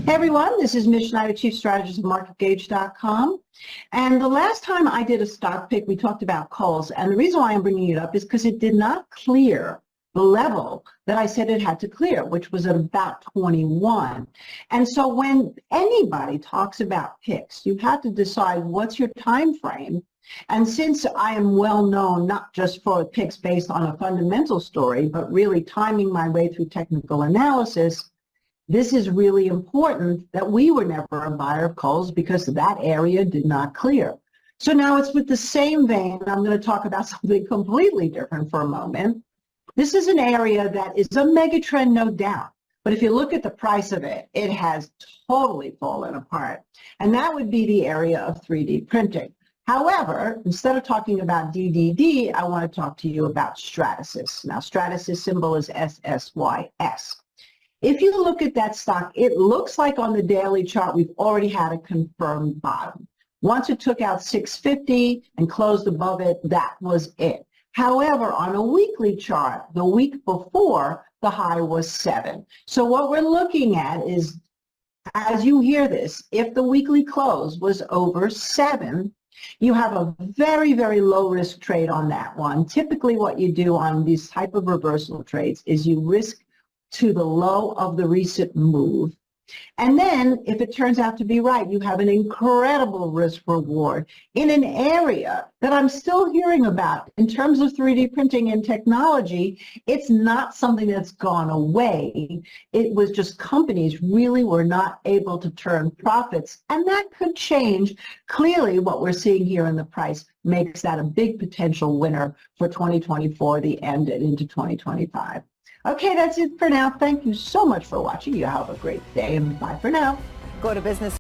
Hey everyone, this is Mish Snyder, Chief Strategist of MarketGauge.com. And the last time I did a stock pick, we talked about calls. And the reason why I'm bringing it up is because it did not clear the level that I said it had to clear, which was at about 21. And so when anybody talks about picks, you have to decide what's your time frame. And since I am well known not just for picks based on a fundamental story, but really timing my way through technical analysis, this is really important that we were never a buyer of calls because that area did not clear. So now it's with the same vein. I'm going to talk about something completely different for a moment. This is an area that is a megatrend, no doubt. But if you look at the price of it, it has totally fallen apart. And that would be the area of 3D printing. However, instead of talking about DDD, I want to talk to you about Stratasys. Now, Stratasys symbol is SSYS. If you look at that stock, it looks like on the daily chart, we've already had a confirmed bottom. Once it took out 650 and closed above it, that was it. However, on a weekly chart, the week before, the high was 7. So what we're looking at is, as you hear this, if the weekly close was over 7, you have a very, very low risk trade on that one. Typically what you do on these type of reversal trades is you risk to the low of the recent move. And then if it turns out to be right, you have an incredible risk reward in an area that I'm still hearing about in terms of 3D printing and technology. It's not something that's gone away. It was just companies really were not able to turn profits, and that could change. Clearly what we're seeing here in the price makes that a big potential winner for 2024, the end and into 2025. Okay, that's it for now. Thank you so much for watching. You have a great day, and bye for now. Go to business.